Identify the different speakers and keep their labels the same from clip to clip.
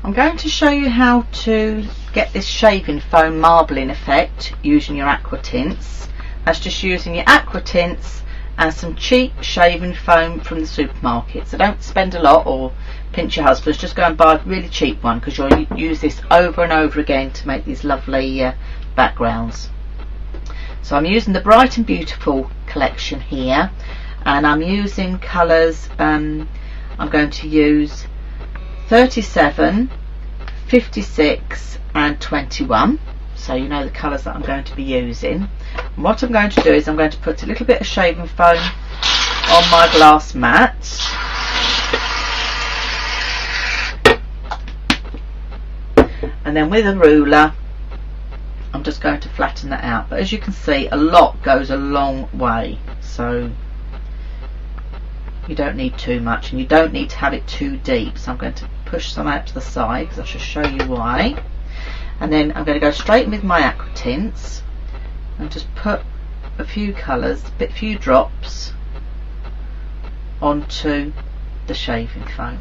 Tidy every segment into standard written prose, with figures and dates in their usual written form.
Speaker 1: I'm going to show you how to get this shaving foam marbling effect using your aqua tints. That's just using your aqua tints and some cheap shaving foam from the supermarket. So don't spend a lot or pinch your husbands, just go and buy a really cheap one, because you'll use this over and over again to make these lovely backgrounds. So I'm using the Bright and Beautiful collection here, and I'm using colours. I'm going to use 37, 56 and 21, so you know the colours that I'm going to be using. And what I'm going to do is I'm going to put a little bit of shaving foam on my glass mat, and then with a ruler I'm just going to flatten that out. But as you can see, a lot goes a long way, so you don't need too much, and you don't need to have it too deep. So I'm going to push some out to the side because I shall show you why. And then I'm going to go straight in with my aqua tints and just put a few colours, a few drops onto the shaving foam.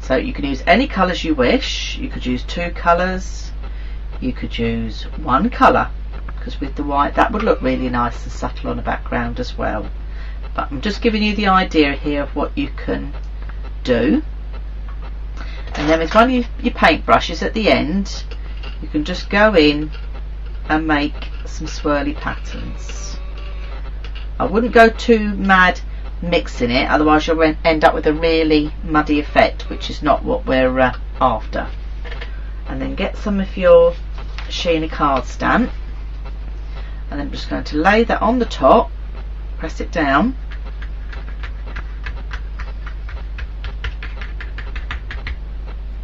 Speaker 1: So you can use any colours you wish. You could use 2 colours, you could use 1 colour, because with the white that would look really nice and subtle on the background as well. But I'm just giving you the idea here of what you can do. And then with one of your paint brushes at the end, you can just go in and make some swirly patterns. I wouldn't go too mad mixing it, otherwise you'll end up with a really muddy effect, which is not what we're after. And then get some of your Sheena card stamp, and then I'm just going to lay that on the top, press it down,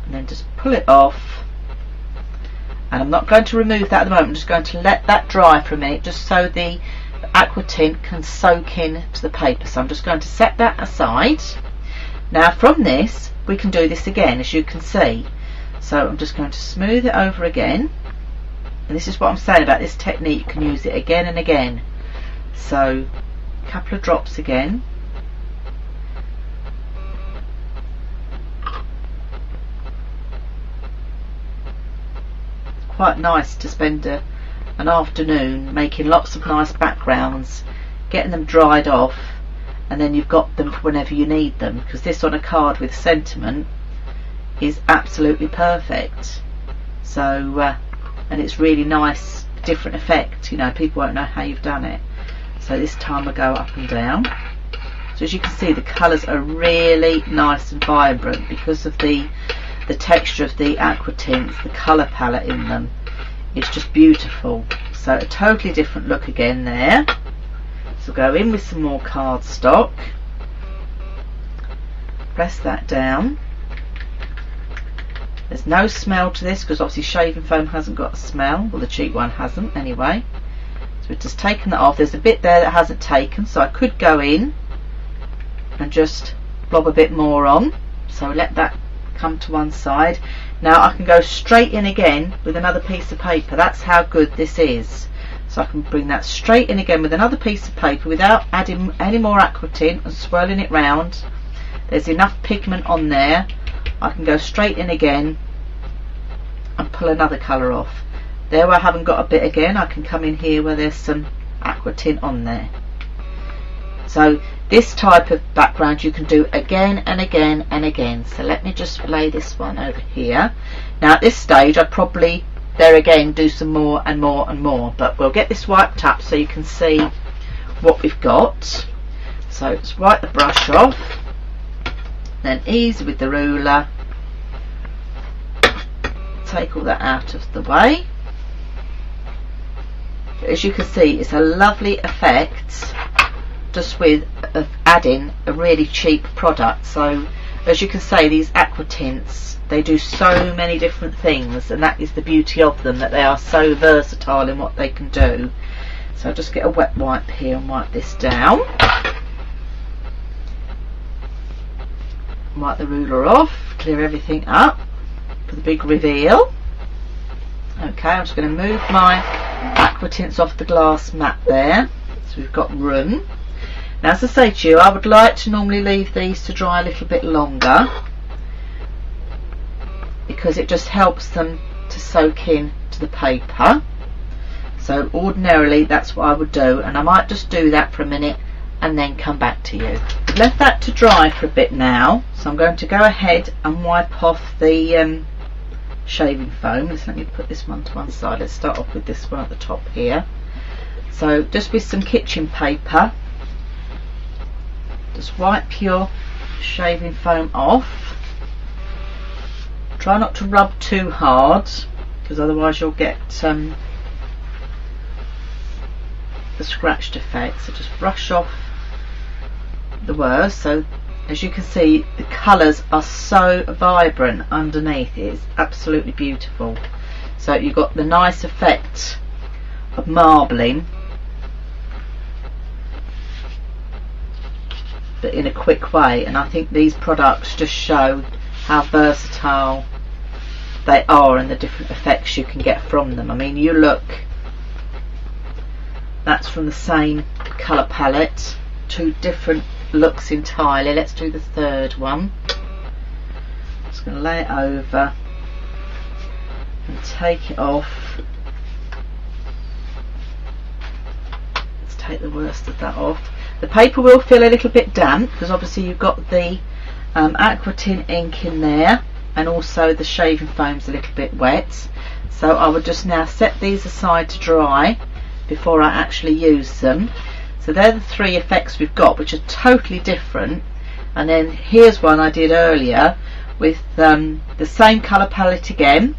Speaker 1: and then just pull it off. And I'm not going to remove that at the moment, I'm just going to let that dry for a minute, just so the aqua tint can soak in to the paper. So I'm just going to set that aside. Now from this we can do this again, as you can see. So I'm just going to smooth it over again, and this is what I'm saying about this technique, you can use it again and again. So a couple of drops again, quite nice to spend an afternoon making lots of nice backgrounds, getting them dried off, and then you've got them for whenever you need them, because this on a card with sentiment is absolutely perfect. So and it's really nice, different effect, you know, people won't know how you've done it. So this time I go up and down. So as you can see, the colours are really nice and vibrant because of the texture of the aqua tints, the colour palette in them. It's just beautiful. So a totally different look again there. So go in with some more cardstock, press that down. There's no smell to this because obviously shaving foam hasn't got a smell, well the cheap one hasn't anyway. So we've just taken that off. There's a bit there that hasn't taken, so I could go in and just blob a bit more on. So let that come to one side. Now I can go straight in again with another piece of paper. That's how good this is. So I can bring that straight in again with another piece of paper without adding any more aqua tint and swirling it round. There's enough pigment on there. I can go straight in again and pull another colour off. There where I haven't got a bit again, I can come in here where there's some aqua tint on there. So this type of background you can do again and again and again. So let me just lay this one over here. Now at this stage I'd probably there again do some more and more and more, but we'll get this wiped up so you can see what we've got. So let's wipe the brush off, then easy with the ruler, take all that out of the way. As you can see, it's a lovely effect just with adding a really cheap product. So as you can see, these aqua tints, they do so many different things, and that is the beauty of them, that they are so versatile in what they can do. So I'll just get a wet wipe here and wipe this down. Wipe the ruler off, clear everything up for the big reveal. Okay, I'm just going to move my aqua tints off the glass mat there, so we've got room. Now as I say to you, I would like to normally leave these to dry a little bit longer, because it just helps them to soak in to the paper. So ordinarily that's what I would do, and I might just do that for a minute and then come back to you. I've left that to dry for a bit now, so I'm going to go ahead and wipe off the shaving foam. Let me put this one to one side. Let's start off with this one at the top here. So just with some kitchen paper, just wipe your shaving foam off. Try not to rub too hard, because otherwise you'll get the scratched effect. So just brush off the worst. So as you can see, the colours are so vibrant underneath. It is absolutely beautiful. So you've got the nice effect of marbling, but in a quick way. And I think these products just show how versatile they are and the different effects you can get from them. I mean, you look, that's from the same colour palette, two different looks entirely. Let's do the third one. I'm just going to lay it over and take it off. Let's take the worst of that off. The paper will feel a little bit damp because obviously you've got the aqua tint ink in there, and also the shaving foam's a little bit wet. So I would just now set these aside to dry before I actually use them. So they're the three effects we've got, which are totally different. And then here's one I did earlier with the same colour palette again.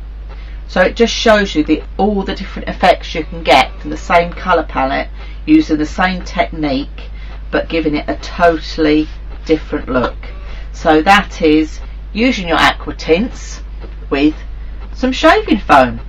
Speaker 1: So it just shows you all the different effects you can get from the same colour palette using the same technique, but giving it a totally different look. So that is using your aqua tints with some shaving foam.